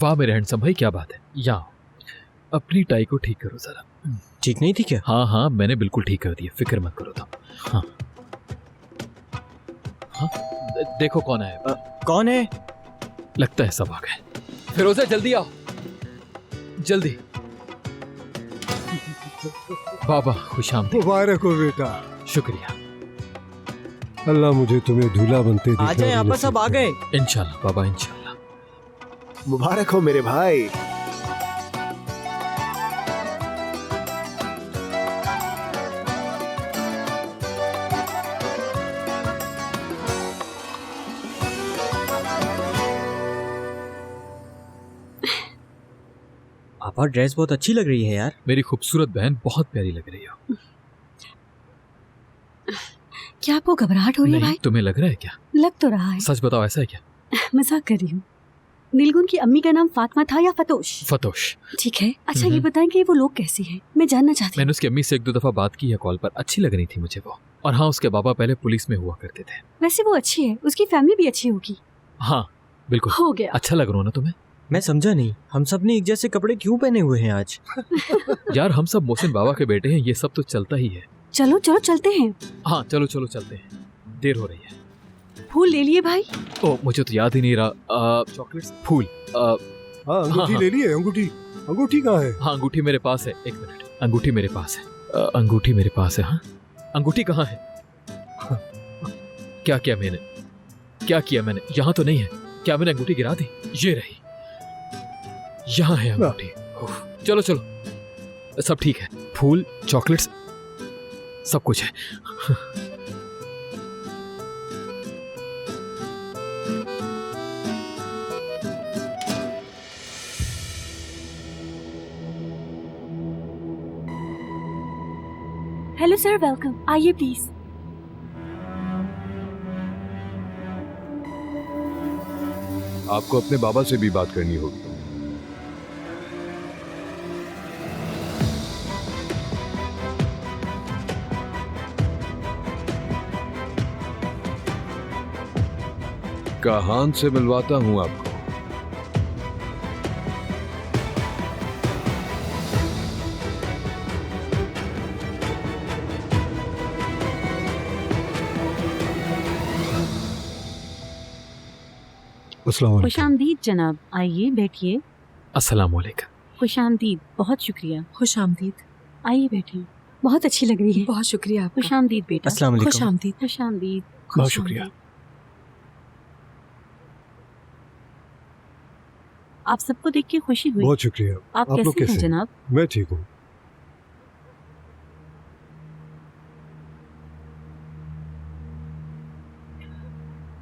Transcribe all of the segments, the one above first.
वाह मेरे हैंडसम भाई, क्या बात है। यहाँ अपनी टाई को ठीक करो जरा। ठीक नहीं थी क्या? हाँ हाँ, मैंने बिल्कुल ठीक कर दिया, फिक्र मत करो तुम। हाँ हाँ, देखो कौन आया। कौन है? लगता है सब आ गए। फिरोजा जल्दी आओ, जल्दी। बाबा खुशामदीद। मुबारक हो बेटा। शुक्रिया। अल्लाह मुझे तुम्हें दूल्हा बनते आ जाए, आप सब आ गए। इंशाल्लाह बाबा, इंशाल्लाह। मुबारक हो मेरे भाई। पापा ड्रेस बहुत अच्छी लग रही है यार। मेरी खूबसूरत बहन बहुत प्यारी लग रही हो। क्या आपको घबराहट हो रही है नहीं, भाई? तुम्हें लग रहा है क्या? लग तो रहा है। सच बताओ, ऐसा है क्या? मजाक कर रही हूँ। नीलगुन की अम्मी का नाम फातिमा था या फतोश? फतोश। ठीक है। अच्छा ये बताएं कि वो लोग कैसे हैं, मैं जानना चाहती हूँ। मैंने उसकी अम्मी से 1-2 दफा बात की है कॉल पर, अच्छी लग रही थी मुझे वो। और हाँ, उसके बाबा पहले पुलिस में हुआ करते थे। वैसे वो अच्छी है, उसकी फैमिली भी अच्छी होगी। हाँ बिल्कुल। हो गया। अच्छा लग रहा हूँ ना तुम्हें? मैं समझा नहीं, हम सब ने एक जैसे कपड़े क्यों पहने हुए हैं आज? यार हम सब मोहसिन बाबा के बेटे हैं, ये सब तो चलता ही है। चलो चलो चलते हैं। हाँ चलो चलो चलते हैं, देर हो रही है। फूल ले लिए भाई? ओ मुझे तो याद ही नहीं रहा। चॉकलेट्स, फूल। हाँ अंगूठी हाँ। ले लिए। अंगूठी अंगूठी कहाँ है? हाँ अंगूठी मेरे पास है, 1 मिनट। अंगूठी मेरे पास है। अंगूठी मेरे पास है। हाँ अंगूठी कहाँ है? क्या किया मैंने, क्या किया मैंने? यहाँ तो नहीं है। क्या मैंने अंगूठी गिरा दी? ये रही, यहाँ है अंगूठी। चलो चलो, सब ठीक है। फूल, चॉकलेट्स, सब कुछ है। Hello sir, welcome. आइए प्लीज। आपको अपने बाबा से भी बात करनी होगी। कहान से मिलवाता हूं आपको। अस्सलाम वालेकुम। खुशामदीद जनाब, आइए बैठिए। अस्सलाम वालेकुम। खुशामदीद, बहुत शुक्रिया। खुशामदीद। आइए बैठिए। बहुत अच्छी लग रही है। बहुत शुक्रिया आपका। खुशामदीद बेटा। अस्सलाम वालेकुम। खुशामदीद। खुशामदीद। बहुत शुक्रिया। आप सबको देख के खुशी हुई। बहुत शुक्रिया। आप लोग कैसे हैं कैसे हैं? जनाब? मैं ठीक हूँ।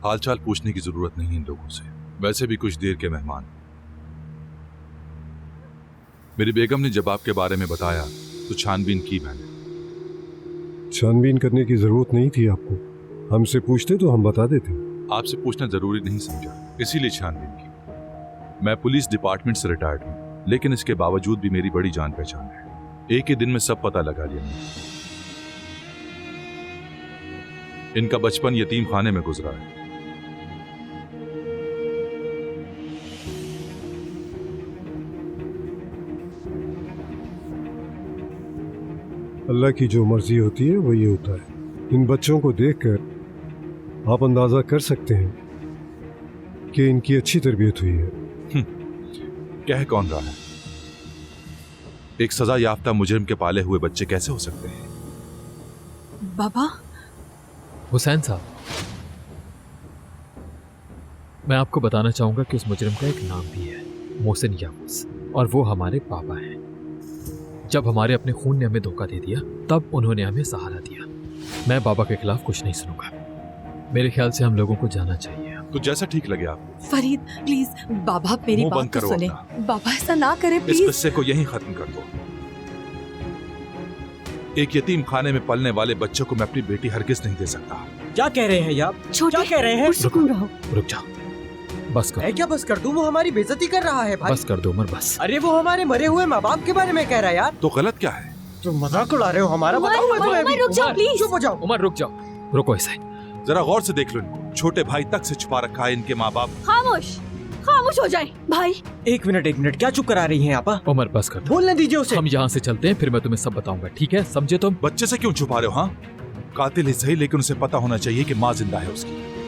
हालचाल पूछने की जरूरत नहीं इन लोगों से, वैसे भी कुछ देर के मेहमान। मेरी बेगम ने जब आपके बारे में बताया तो छानबीन की मैंने। छानबीन करने की जरूरत नहीं थी आपको, हमसे पूछते तो हम बता देते। आपसे पूछना जरूरी नहीं समझा, इसीलिए छानबीन की। मैं पुलिस डिपार्टमेंट से रिटायर्ड हूं, लेकिन इसके बावजूद भी मेरी बड़ी जान पहचान है। एक ही दिन में सब पता लगा लिया मैंने। इनका बचपन यतीम खाने में गुजरा है। अल्लाह की जो मर्जी होती है वही होता है। इन बच्चों को देखकर आप अंदाजा कर सकते हैं कि इनकी अच्छी तरबियत हुई है। कह कौन रहा है? एक सजा याफ्ता मुजरिम के पाले हुए बच्चे कैसे हो सकते हैं? बाबा। हुसैन साहब, मैं आपको बताना चाहूंगा कि उस मुजरिम का एक नाम भी है, मोहसिन याबूस, और वो हमारे पापा हैं। जब हमारे अपने खून ने हमें धोखा दे दिया, तब उन्होंने हमें सहारा दिया। मैं बाबा के खिलाफ कुछ नहीं सुनूंगा। मेरे ख्याल से हम लोगों को जाना चाहिए। तो जैसा ठीक लगे आपको। फरीद प्लीज, बाबा मेरी मुंह बंद बात तो करो सुने। अपना। बाबा ऐसा ना करे इस प्लीज। किस्से को यहीं खत्म कर दो। एक यतीम खाने में पलने वाले बच्चों को मैं अपनी बेटी हरगिज नहीं दे सकता। क्या कह रहे हैं आप? छोटे, क्या कह रहे हैं? सुकून रहो। रुक जाओ, बस कर। मैं क्या बस कर दूं? वो हमारी बेइज्जती कर रहा है भाई। बस कर दो उमर, बस। अरे वो हमारे मरे हुए माँ बाप के बारे में कह रहा है यार। तो गलत क्या है? तुम मजाक उड़ा रहे हो हमारा। उमर, बताओ मैं उमर, तुम्हें उमर, अभी। रुक जाओ, प्लीज। चुप हो जाओ। उमर रुक जाओ, रुको ऐसे। जरा गौर से देख लो इनको। छोटे भाई तक से छुपा रखा है इनके माँ बाप। खामोश। खामोश हो जाए भाई। एक मिनट, क्या चुप करा रही हैं आपा? उमर बस कर दो। बोलने दीजिए उसे। हम यहाँ से चलते हैं, फिर मैं तुम्हें सब बताऊंगा, ठीक है? समझे तुम? बच्चे से क्यों छुपा रहे हो? हाँ, कातिल ही सही, लेकिन उसे पता होना चाहिए कि माँ जिंदा है उसकी।